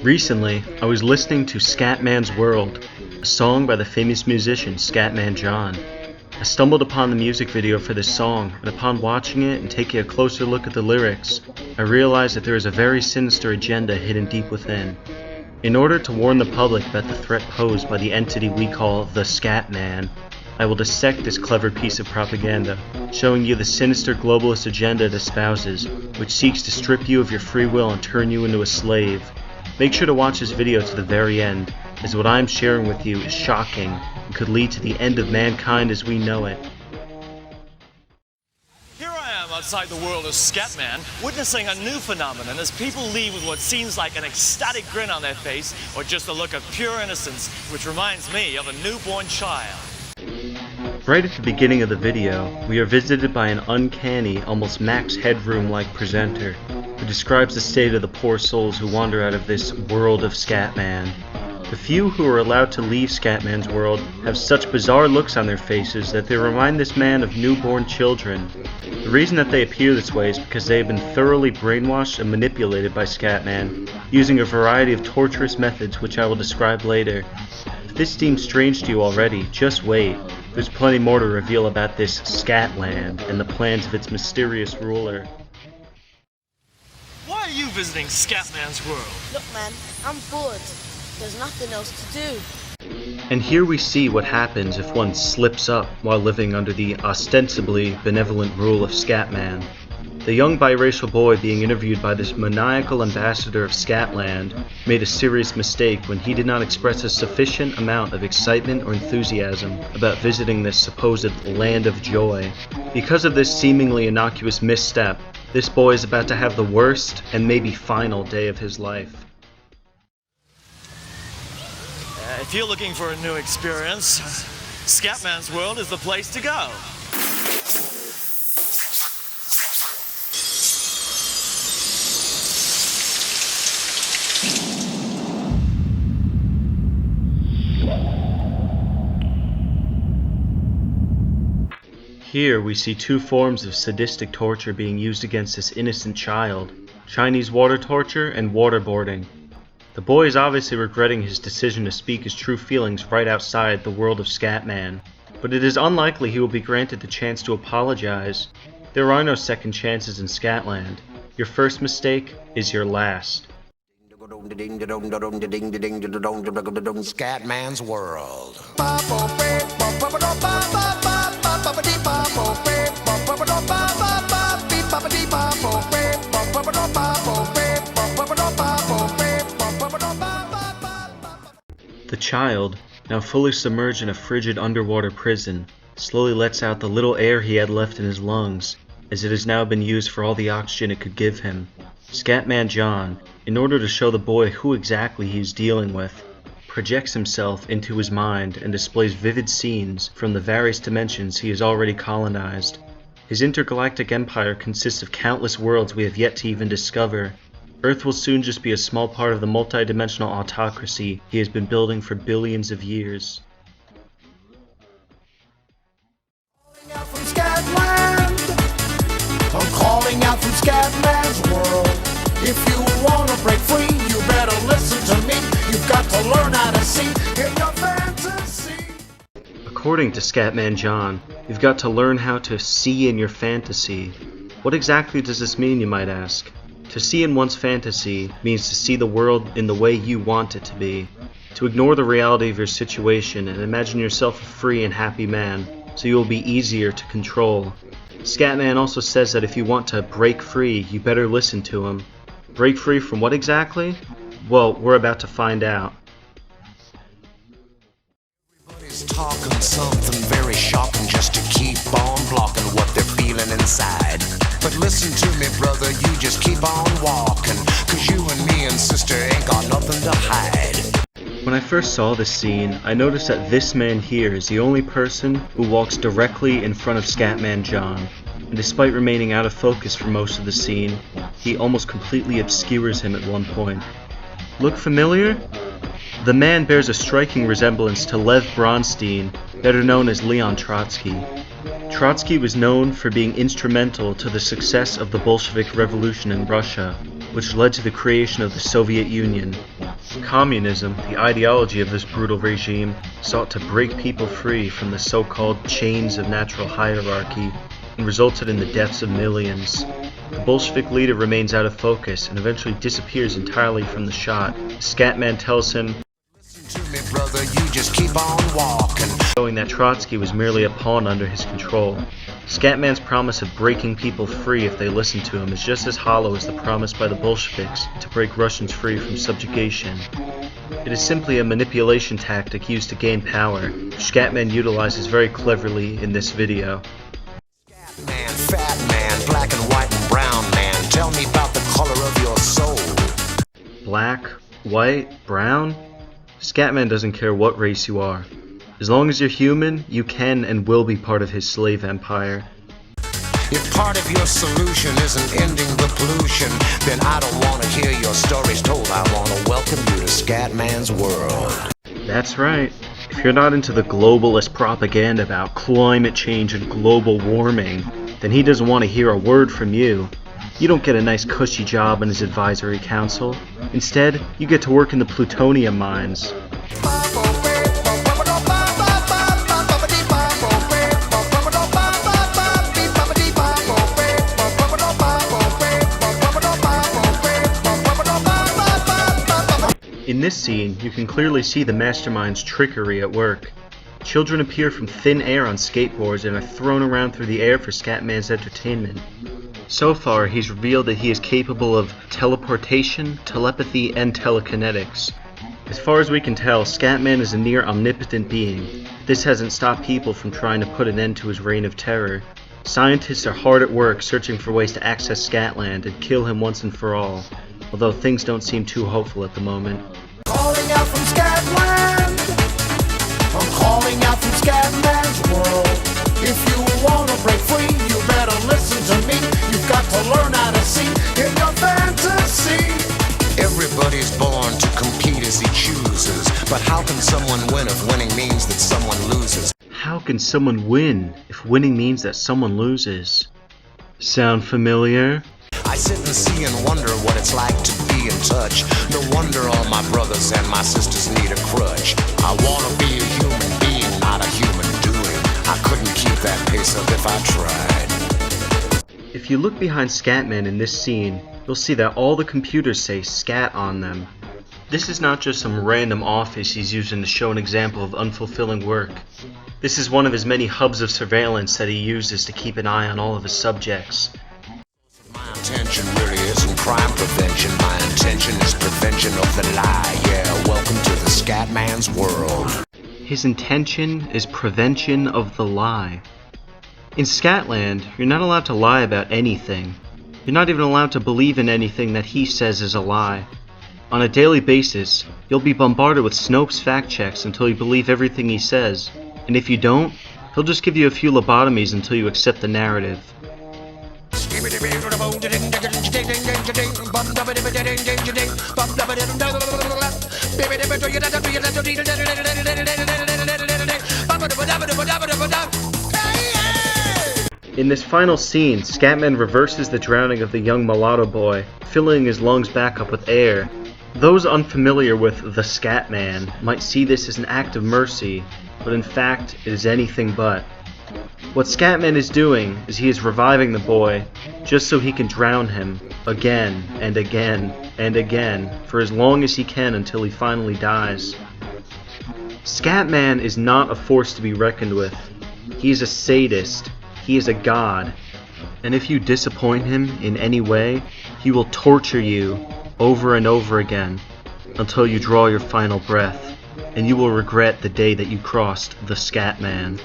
Recently, I was listening to Scatman's World, a song by the famous musician Scatman John. I stumbled upon the music video for this song, and upon watching it and taking a closer look at the lyrics, I realized that there is a very sinister agenda hidden deep within. In order to warn the public about the threat posed by the entity we call the Scatman, I will dissect this clever piece of propaganda, showing you the sinister globalist agenda it espouses, which seeks to strip you of your free will and turn you into a slave. Make sure to watch this video to the very end, as what I am sharing with you is shocking and could lead to the end of mankind as we know it. Here I am outside the world of Scatman, witnessing a new phenomenon as people leave with what seems like an ecstatic grin on their face or just a look of pure innocence, which reminds me of a newborn child. Right at the beginning of the video, we are visited by an uncanny, almost Max Headroom-like presenter who describes the state of the poor souls who wander out of this world of Scatman. The few who are allowed to leave Scatman's world have such bizarre looks on their faces that they remind this man of newborn children. The reason that they appear this way is because they have been thoroughly brainwashed and manipulated by Scatman, using a variety of torturous methods which I will describe later. If this seems strange to you already, just wait. There's plenty more to reveal about this Scatland and the plans of its mysterious ruler. Why are you visiting Scatman's world? Look man, I'm bored. There's nothing else to do. And here we see what happens if one slips up while living under the ostensibly benevolent rule of Scatman. The young biracial boy being interviewed by this maniacal ambassador of Scatland made a serious mistake when he did not express a sufficient amount of excitement or enthusiasm about visiting this supposed land of joy. Because of this seemingly innocuous misstep, this boy is about to have the worst and maybe final day of his life. If you're looking for a new experience, Scatman's world is the place to go. Here we see two forms of sadistic torture being used against this innocent child: Chinese water torture and waterboarding. The boy is obviously regretting his decision to speak his true feelings right outside the world of Scatman, but it is unlikely he will be granted the chance to apologize. There are no second chances in Scatland. Your first mistake is your last. Scatman's world. The child, now fully submerged in a frigid underwater prison, slowly lets out the little air he had left in his lungs, as it has now been used for all the oxygen it could give him. Scatman John, in order to show the boy who exactly he is dealing with, projects himself into his mind and displays vivid scenes from the various dimensions he has already colonized. His intergalactic empire consists of countless worlds we have yet to even discover. Earth will soon just be a small part of the multi-dimensional autocracy he has been building for billions of years. I'm calling out from Scatman's world. If you wanna break free, you better listen to me. You've got to learn how to see in your fantasy. According to Scatman John, you've got to learn how to see in your fantasy. What exactly does this mean, you might ask? To see in one's fantasy means to see the world in the way you want it to be. To ignore the reality of your situation and imagine yourself a free and happy man, so you will be easier to control. Scatman also says that if you want to break free, you better listen to him. Break free from what exactly? Well, we're about to find out. Everybody's talking something very shocking just to keep on blocking what they're feeling inside. But listen to me, brother, you just keep on walking, 'cause you and me and sister ain't got nothing to hide. When I first saw this scene, I noticed that this man here is the only person who walks directly in front of Scatman John, and despite remaining out of focus for most of the scene, he almost completely obscures him at one point. Look familiar? The man bears a striking resemblance to Lev Bronstein, better known as Leon Trotsky. Trotsky was known for being instrumental to the success of the Bolshevik Revolution in Russia. which led to the creation of the Soviet Union. Communism, the ideology of this brutal regime, sought to break people free from the so-called chains of natural hierarchy and resulted in the deaths of millions. The Bolshevik leader remains out of focus and eventually disappears entirely from the shot. Scatman tells him, "Listen to me, brother, you just keep on walking." Showing that Trotsky was merely a pawn under his control. Scatman's promise of breaking people free if they listen to him is just as hollow as the promise by the Bolsheviks to break Russians free from subjugation. It is simply a manipulation tactic used to gain power, which Scatman utilizes very cleverly in this video. Man, fat man, black and white and brown man, tell me about the color of your soul. Black, white, brown? Scatman doesn't care what race you are. As long as you're human, you can and will be part of his slave empire. If part of your solution isn't ending the pollution, then I don't want to hear your stories told. I want to welcome you to Scatman's world. That's right. If you're not into the globalist propaganda about climate change and global warming, then he doesn't want to hear a word from you. You don't get a nice cushy job in his advisory council. Instead, you get to work in the plutonium mines. In this scene, you can clearly see the mastermind's trickery at work. Children appear from thin air on skateboards and are thrown around through the air for Scatman's entertainment. So far, he's revealed that he is capable of teleportation, telepathy, and telekinetics. As far as we can tell, Scatman is a near omnipotent being. This hasn't stopped people from trying to put an end to his reign of terror. Scientists are hard at work searching for ways to access Scatland and kill him once and for all, although things don't seem too hopeful at the moment. Calling out from Scatland, I'm calling out from Scatman's world. If you want to break free, you better listen to me. You've got to learn how to see in your fantasy. Everybody's born to compete as he chooses, but how can someone win if winning means that someone loses? How can someone win if winning means that someone loses? Sound familiar? I sit and see and wonder what it's like to be in touch. No wonder all my brothers and my sisters need a crutch. I want to be a human being, not a human doing. I couldn't keep that pace up if I tried. If you look behind Scatman in this scene, you'll see that all the computers say scat on them. This is not just some random office he's using to show an example of unfulfilling work. This is one of his many hubs of surveillance that he uses to keep an eye on all of his subjects. My intention really isn't crime prevention. My intention is prevention of the lie. Yeah, welcome to the Scatman's world. His intention is prevention of the lie. In Scatland, you're not allowed to lie about anything. You're not even allowed to believe in anything that he says is a lie. On a daily basis, you'll be bombarded with Snopes fact checks until you believe everything he says. And if you don't, he'll just give you a few lobotomies until you accept the narrative. In this final scene, Scatman reverses the drowning of the young mulatto boy, filling his lungs back up with air. Those unfamiliar with the Scatman might see this as an act of mercy, but in fact it is anything but. What Scatman is doing is he is reviving the boy just so he can drown him again and again and again for as long as he can until he finally dies. Scatman is not a force to be reckoned with. He is a sadist. He is a god. And if you disappoint him in any way, he will torture you over and over again until you draw your final breath, and you will regret the day that you crossed the Scatman.